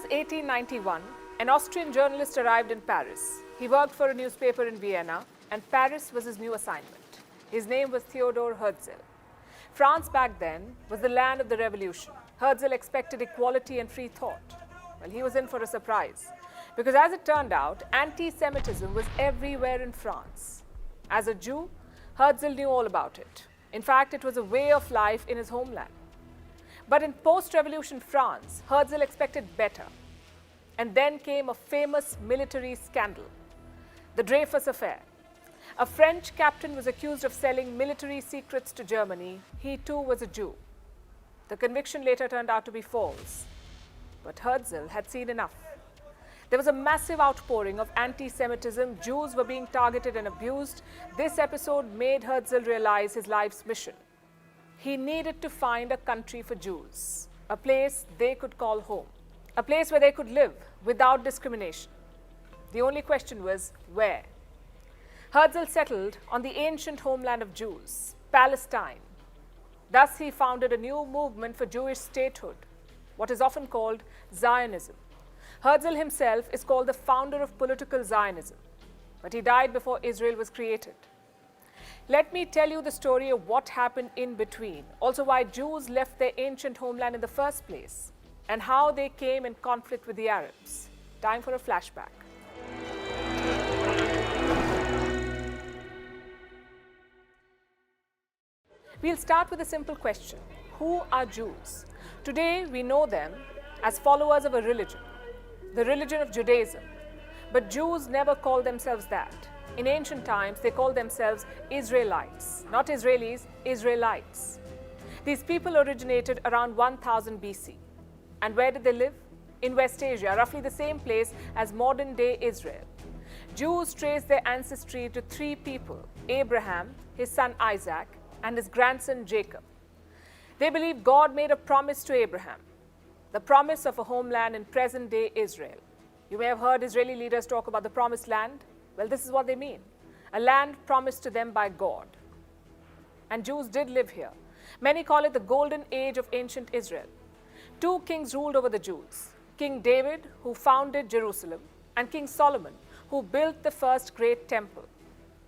was 1891, an Austrian journalist arrived in Paris. He worked for a newspaper in Vienna, and Paris was his new assignment. His name was Theodor Herzl. France back then was the land of the revolution. Herzl expected equality and free thought. Well, he was in for a surprise, because as it turned out, anti-Semitism was everywhere in France. As a Jew, Herzl knew all about it. In fact, it was a way of life in his homeland. But in post-revolution France, Herzl expected better. And then came a famous military scandal, the Dreyfus Affair. A French captain was accused of selling military secrets to Germany. He too was a Jew. The conviction later turned out to be false. But Herzl had seen enough. There was a massive outpouring of anti-Semitism. Jews were being targeted and abused. This episode made Herzl realize his life's mission. He needed to find a country for Jews, a place they could call home, a place where they could live without discrimination. The only question was, where? Herzl settled on the ancient homeland of Jews, Palestine. Thus, he founded a new movement for Jewish statehood, what is often called Zionism. Herzl himself is called the founder of political Zionism, but he died before Israel was created. Let me tell you the story of what happened in between, also why Jews left their ancient homeland in the first place, and how they came in conflict with the Arabs. Time for a flashback. We'll start with a simple question. Who are Jews? Today, we know them as followers of a religion, the religion of Judaism. But Jews never called themselves that. In ancient times, they called themselves Israelites, not Israelis, Israelites. These people originated around 1000 BC. And where did they live? In West Asia, roughly the same place as modern-day Israel. Jews trace their ancestry to three people: Abraham, his son Isaac, and his grandson Jacob. They believe God made a promise to Abraham, the promise of a homeland in present-day Israel. You may have heard Israeli leaders talk about the promised land. Well, this is what they mean, a land promised to them by God. And Jews did live here. Many call it the golden age of ancient Israel. Two kings ruled over the Jews, King David, who founded Jerusalem, and King Solomon, who built the first great temple.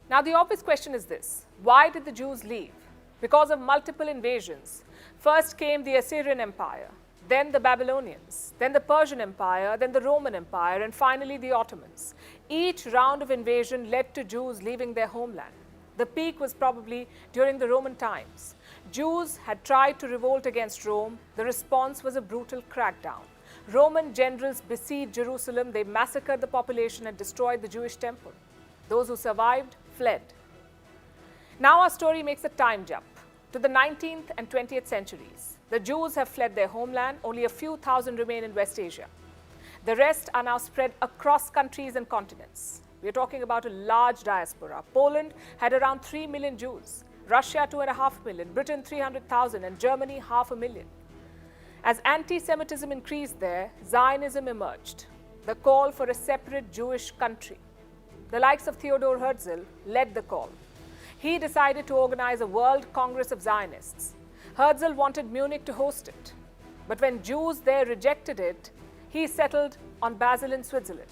Now, the obvious question is this: why did the Jews leave? Because of multiple invasions. First came the Assyrian Empire, then the Babylonians, then the Persian Empire, then the Roman Empire, and finally the Ottomans. Each round of invasion led to Jews leaving their homeland. The peak was probably during the Roman times. Jews had tried to revolt against Rome. The response was a brutal crackdown. Roman generals besieged Jerusalem. They massacred the population and destroyed the Jewish temple. Those who survived fled. Now our story makes a time jump to the 19th and 20th centuries. The Jews have fled their homeland. Only a few thousand remain in West Asia. The rest are now spread across countries and continents. We are talking about a large diaspora. Poland had around 3 million Jews, Russia 2.5 million, Britain 300,000, and Germany 500,000. As anti-Semitism increased there, Zionism emerged, the call for a separate Jewish country. The likes of Theodor Herzl led the call. He decided to organize a World Congress of Zionists. Herzl wanted Munich to host it. But when Jews there rejected it, he settled on Basel in Switzerland.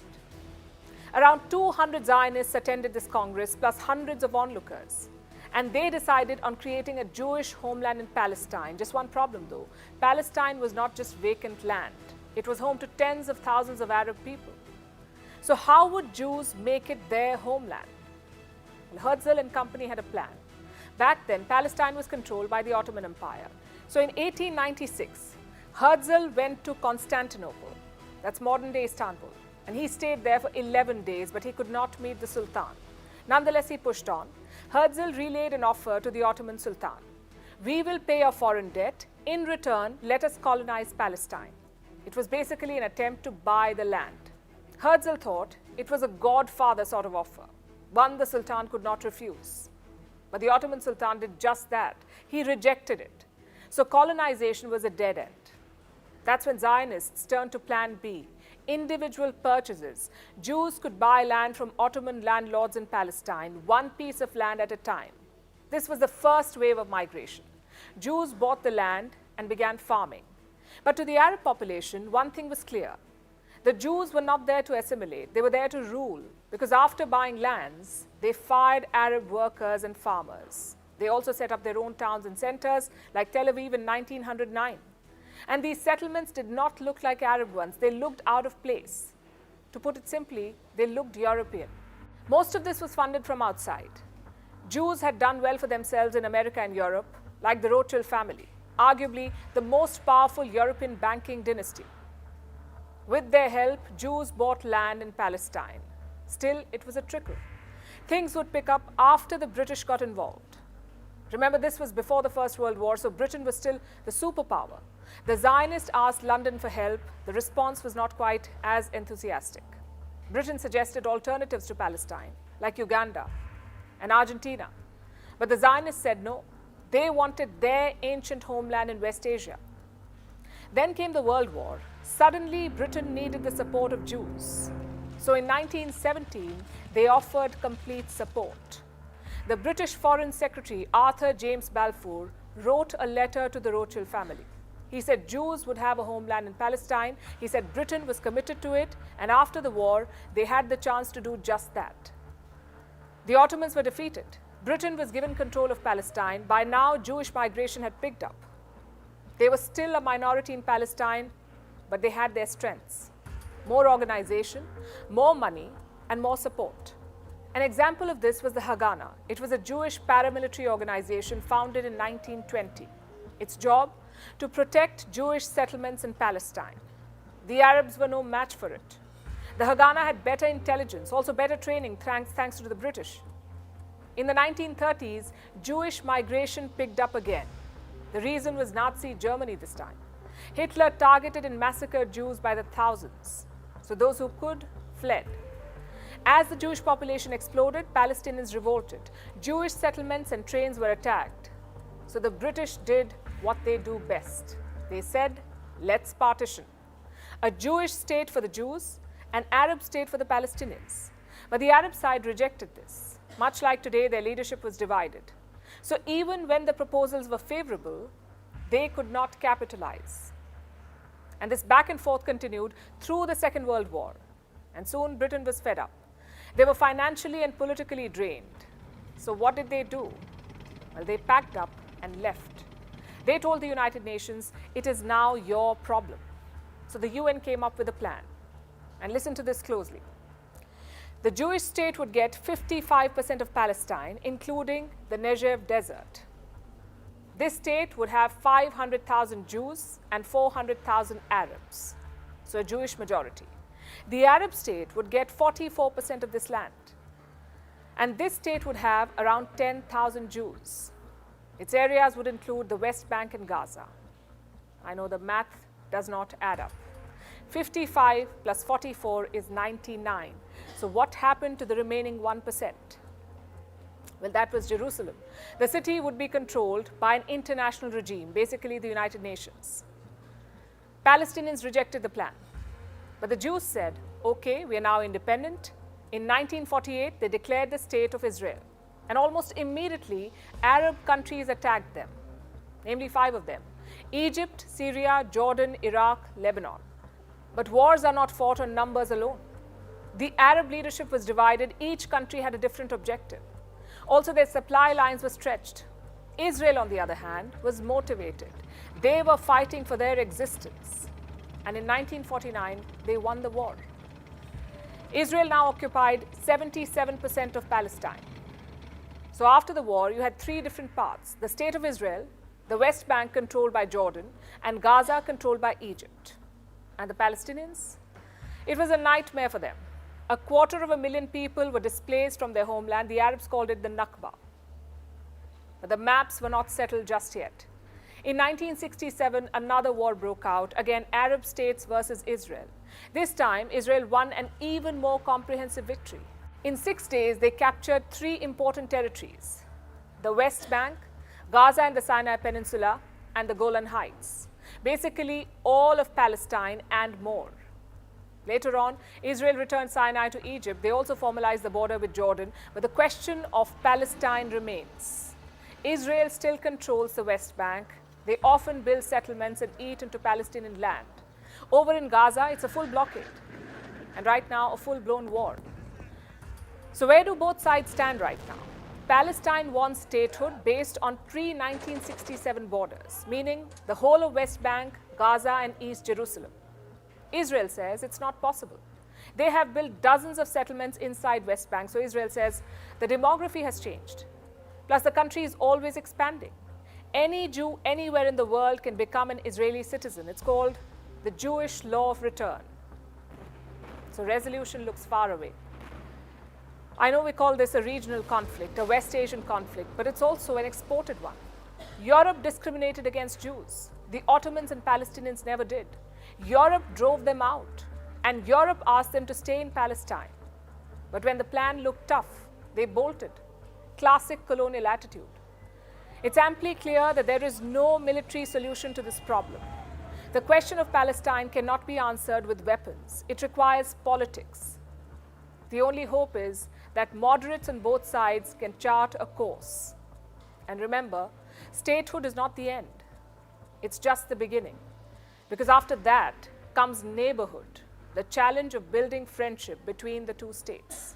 Around 200 Zionists attended this Congress, plus hundreds of onlookers. And they decided on creating a Jewish homeland in Palestine. Just one problem though. Palestine was not just vacant land. It was home to tens of thousands of Arab people. So how would Jews make it their homeland? Well, Herzl and company had a plan. Back then, Palestine was controlled by the Ottoman Empire. So in 1896, Herzl went to Constantinople, that's modern-day Istanbul, and he stayed there for 11 days, but he could not meet the Sultan. Nonetheless, he pushed on. Herzl relayed an offer to the Ottoman Sultan. We will pay our foreign debt. In return, let us colonize Palestine. It was basically an attempt to buy the land. Herzl thought it was a godfather sort of offer, one the Sultan could not refuse. But the Ottoman Sultan did just that. He rejected it. So colonization was a dead end. That's when Zionists turned to Plan B, individual purchases. Jews could buy land from Ottoman landlords in Palestine, one piece of land at a time. This was the first wave of migration. Jews bought the land and began farming. But to the Arab population, one thing was clear. The Jews were not there to assimilate, they were there to rule, because after buying lands, they fired Arab workers and farmers. They also set up their own towns and centers, like Tel Aviv in 1909. And these settlements did not look like Arab ones, they looked out of place. To put it simply, they looked European. Most of this was funded from outside. Jews had done well for themselves in America and Europe, like the Rothschild family, arguably the most powerful European banking dynasty. With their help, Jews bought land in Palestine. Still, it was a trickle. Things would pick up after the British got involved. Remember, this was before the First World War, so Britain was still the superpower. The Zionists asked London for help. The response was not quite as enthusiastic. Britain suggested alternatives to Palestine, like Uganda and Argentina. But the Zionists said no. They wanted their ancient homeland in West Asia. Then came the World War. Suddenly, Britain needed the support of Jews. So in 1917, they offered complete support. The British Foreign Secretary, Arthur James Balfour, wrote a letter to the Rothschild family. He said Jews would have a homeland in Palestine. He said Britain was committed to it, and after the war, they had the chance to do just that. The Ottomans were defeated. Britain was given control of Palestine. By now, Jewish migration had picked up. They were still a minority in Palestine, but they had their strengths. More organization, more money, and more support. An example of this was the Haganah. It was a Jewish paramilitary organization founded in 1920. Its job? To protect Jewish settlements in Palestine. The Arabs were no match for it. The Haganah had better intelligence, also better training, thanks to the British. In the 1930s, Jewish migration picked up again. The reason was Nazi Germany this time. Hitler targeted and massacred Jews by the thousands. So those who could fled. As the Jewish population exploded, Palestinians revolted. Jewish settlements and trains were attacked. So the British did what they do best. They said, let's partition. A Jewish state for the Jews, an Arab state for the Palestinians. But the Arab side rejected this. Much like today, their leadership was divided. So even when the proposals were favorable, they could not capitalize. And this back and forth continued through the Second World War. And soon Britain was fed up. They were financially and politically drained. So what did they do? Well, they packed up and left. They told the United Nations, it is now your problem. So the UN came up with a plan. And listen to this closely. The Jewish state would get 55% of Palestine, including the Negev desert. This state would have 500,000 Jews and 400,000 Arabs, so a Jewish majority. The Arab state would get 44% of this land. And this state would have around 10,000 Jews. Its areas would include the West Bank and Gaza. I know the math does not add up. 55 plus 44 is 99. So what happened to the remaining 1%? Well, that was Jerusalem. The city would be controlled by an international regime, basically the United Nations. Palestinians rejected the plan. But the Jews said, okay, we are now independent. In 1948, they declared the state of Israel. And almost immediately, Arab countries attacked them, namely 5 of them: Egypt, Syria, Jordan, Iraq, Lebanon. But wars are not fought on numbers alone. The Arab leadership was divided. Each country had a different objective. Also, their supply lines were stretched. Israel, on the other hand, was motivated. They were fighting for their existence. And in 1949, they won the war. Israel now occupied 77% of Palestine. So after the war, you had 3 different parts: the state of Israel, the West Bank controlled by Jordan, and Gaza controlled by Egypt. And the Palestinians? It was a nightmare for them. 250,000 people were displaced from their homeland. The Arabs called it the Nakba. But the maps were not settled just yet. In 1967, another war broke out, again Arab states versus Israel. This time, Israel won an even more comprehensive victory. In 6 days, they captured 3 important territories: the West Bank, Gaza and the Sinai Peninsula, and the Golan Heights. Basically, all of Palestine and more. Later on, Israel returned Sinai to Egypt. They also formalized the border with Jordan. But the question of Palestine remains. Israel still controls the West Bank. They often build settlements and eat into Palestinian land. Over in Gaza, it's a full blockade. and right now a full-blown war. So where do both sides stand right now? Palestine wants statehood based on pre-1967 borders, meaning the whole of West Bank, Gaza and East Jerusalem. Israel says it's not possible. They have built dozens of settlements inside West Bank, so Israel says the demography has changed. Plus, the country is always expanding. Any Jew anywhere in the world can become an Israeli citizen. It's called the Jewish law of return. So resolution looks far away. I know we call this a regional conflict, a West Asian conflict, but it's also an exported one. Europe discriminated against Jews. The Ottomans and Palestinians never did. Europe drove them out, and Europe asked them to stay in Palestine. But when the plan looked tough, they bolted. Classic colonial attitude. It's amply clear that there is no military solution to this problem. The question of Palestine cannot be answered with weapons. It requires politics. The only hope is that moderates on both sides can chart a course. And remember, statehood is not the end. It's just the beginning. Because after that comes neighborhood, the challenge of building friendship between the two states.